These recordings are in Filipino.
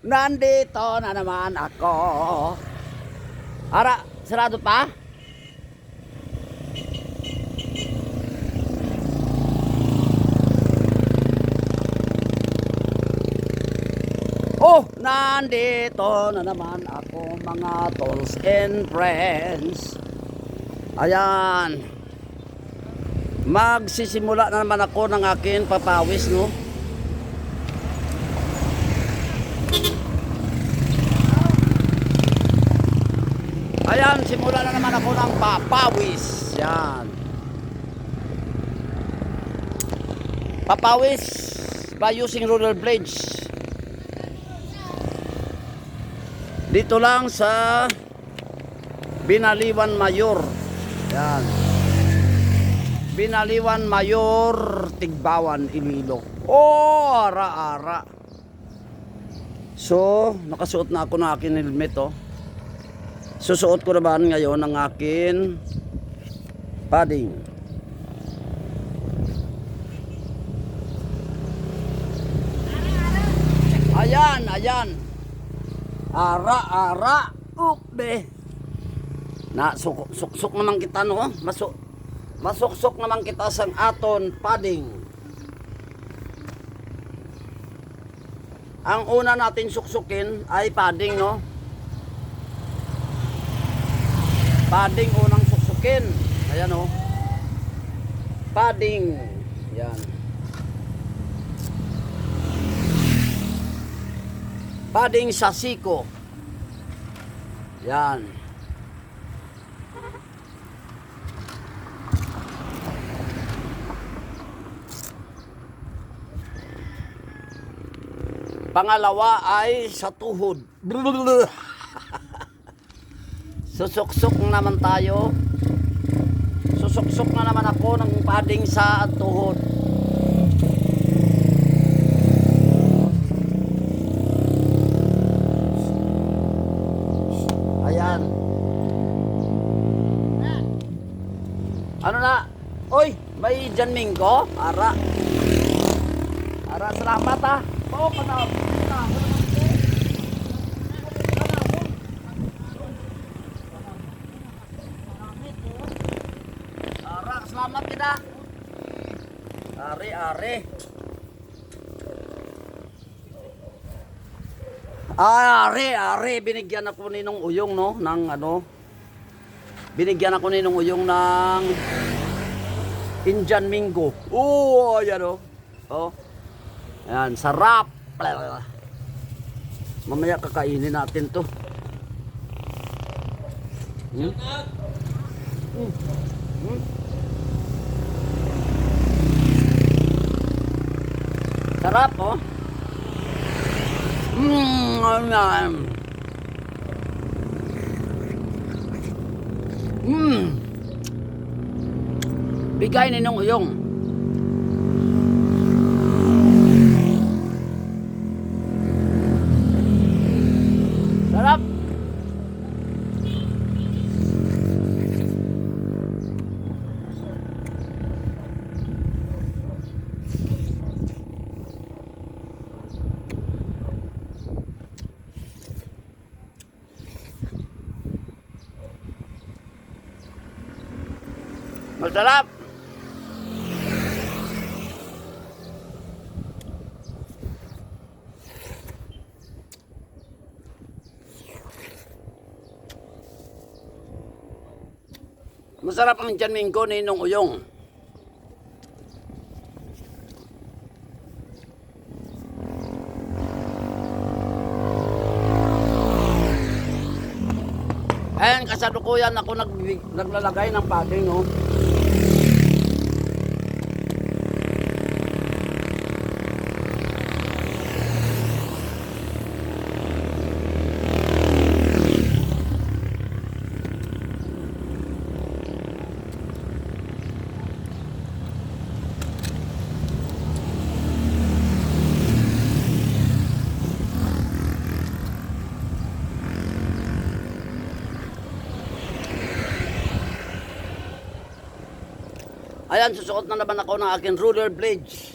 Nandito na naman ako. Ara, sarado pa? Nandito na naman ako, mga tolls and friends. Ayan. Magsisimula na naman ako ng akin papawis, no? Ayan, simula na naman ako ng papawis. Yan. Papawis by using roller blades. Dito lang sa Binaliwan Mayor. Yan. Binaliwan Mayor, Tigbawan, Iloilo. Ara-ara. So, nakasuot na ako ng akin helmet, oh. Susuot ko naman ngayon ang akin padding. Ayan, ayan. Ara-ara. Be. Na suksok naman kita, no? Masuksok naman kita sa aton padding. Ang una natin suksukin ay padding, no? Padding unang suksukin. Ayan, oh. Padding. Yan. Padding sa siko. Yan. Pangalawa ay sa tuhod. Susuksok naman tayo. Susuksok na naman ako ng padding sa tuhod. Ayan. Ano na? Oy, may janming ko? Ara. Ara, salamat, ha. Oo, panahon. Ara, salamat kita. Are. Are, binigyan ako ni nung uyong, no, ng ano. Binigyan ako ni nung uyong ng Indian Mingo. Ayan, oh. Oh. Ayan, sarap. Mamaya kakainin natin to. Sarap, oh. Bigay ni nung uyong. Sarap. Masarap. Masarap ang janming ko ni nung uyong. Ayan, kasalukuyan ako naglalagay ng padding, no? Ayan, susuot na naman ako ng aking roller blades.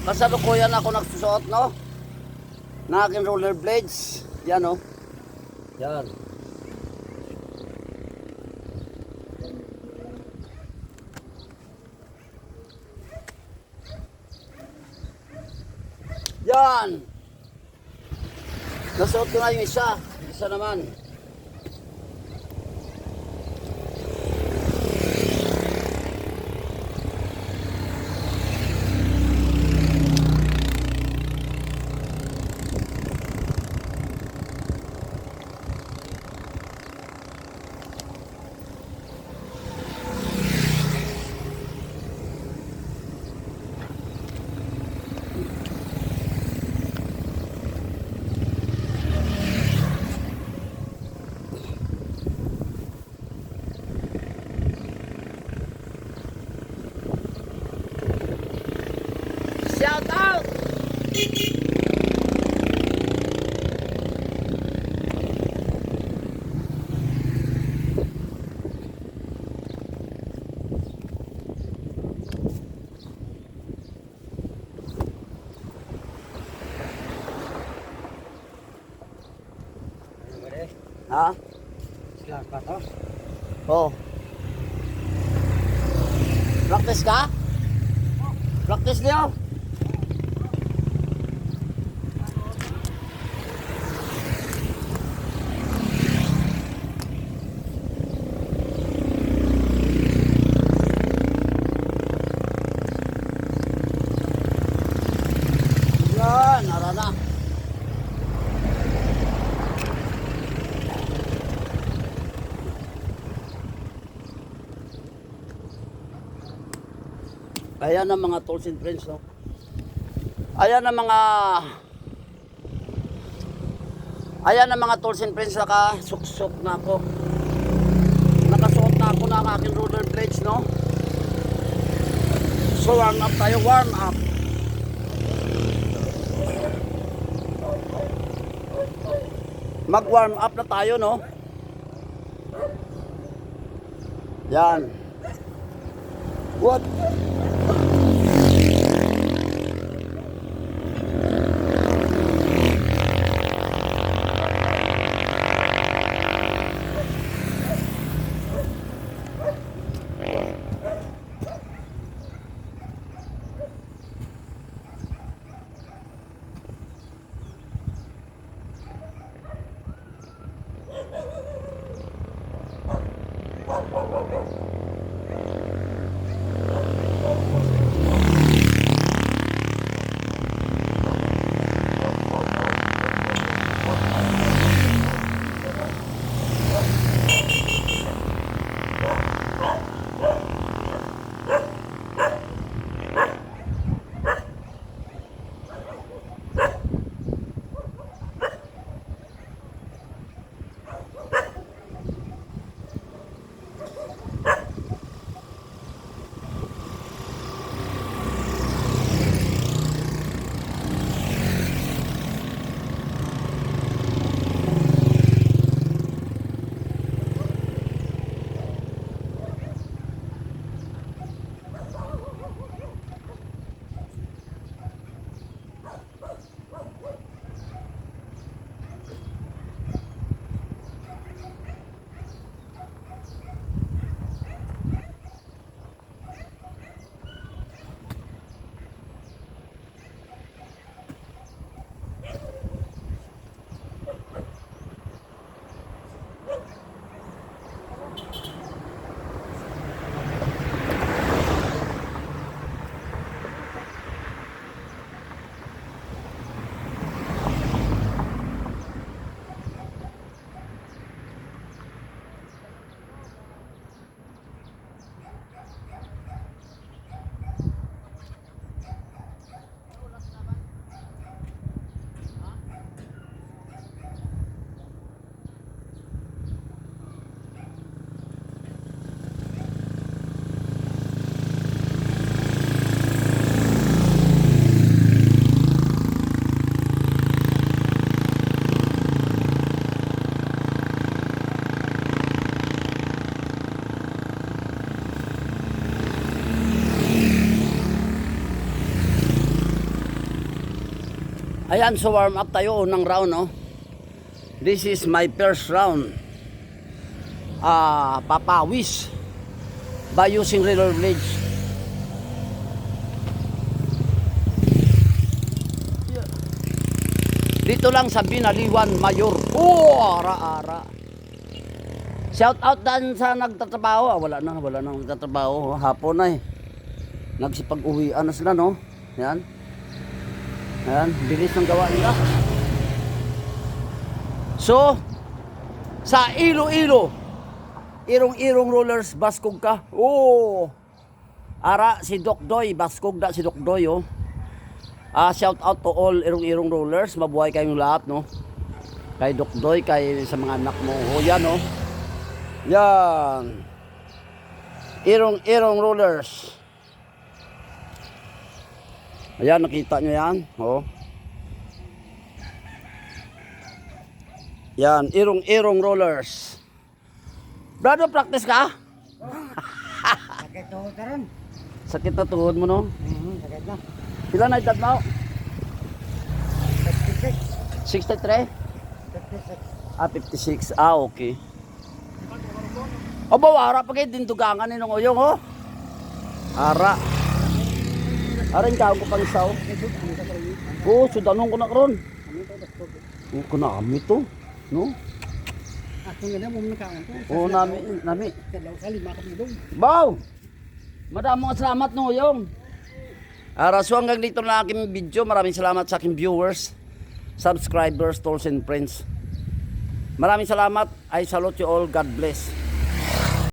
Kasalukuyan ako nagsusuot, no? Na aking rollerblades. Yan, no? Yan. Yan. Nasuot ko na yung isa. Isa naman. Shout out! Ha? Slack ka to? Oh. Practice ka? Practice niyo? Yan, ara na. Ayan ang mga tools and friends, no? Ayan ang mga tools and friends. Nakasuksok na ako. Nakasuot na ako ng aking rollerblades, no? So warm up tayo, warm up. Mag-warm up na tayo, no? Yan. What? Ayan, so warm up tayo unang round, no? This is my first round. Papawis by using roller blades. Dito lang sa Binaliwan, Mayor. Oh, ara-ara. Shout out dan sa nagtatrabaho. Wala na nagtatrabaho. Hapon na eh. Nagsipag-uwian na sila, no? Yan. Ayan, bilis ng gawa nila. So, sa Iloilo, irong-irong rollers, baskog ka. Oh! Ara, si Doc Doy, baskog na si Doc Doy, oh. Shout out to all irong-irong rollers. Mabuhay kayong lahat, no? Kay Doc Doy, kay sa mga anak mo. Oh, yan, oh. Yan. Irong-irong rollers. Ayan, nakita nyo yan. Oh. Yan, irong-irong rollers. Brado, practice ka? Sakit tuhod na ron. Sakit na tuhod mo, no? Sakit na. Pila na edad mo? 56. 63? 56. 56. Okay. O, bawara pa kayo din tugangan ni nung uyong, oh. Ara. Ara yung kaong ko pang isaw. Oo, sudanong ko na karon. Oo, kunami to. No? Ako nga na mo nakaon to. Oo, nami. Kadaw kali makap mo dong. Bow! Madamong salamat no, yung. So hanggang dito na aking video. Maraming salamat sa aking viewers, subscribers, tolls and friends. Maraming salamat. I salute you all. God bless.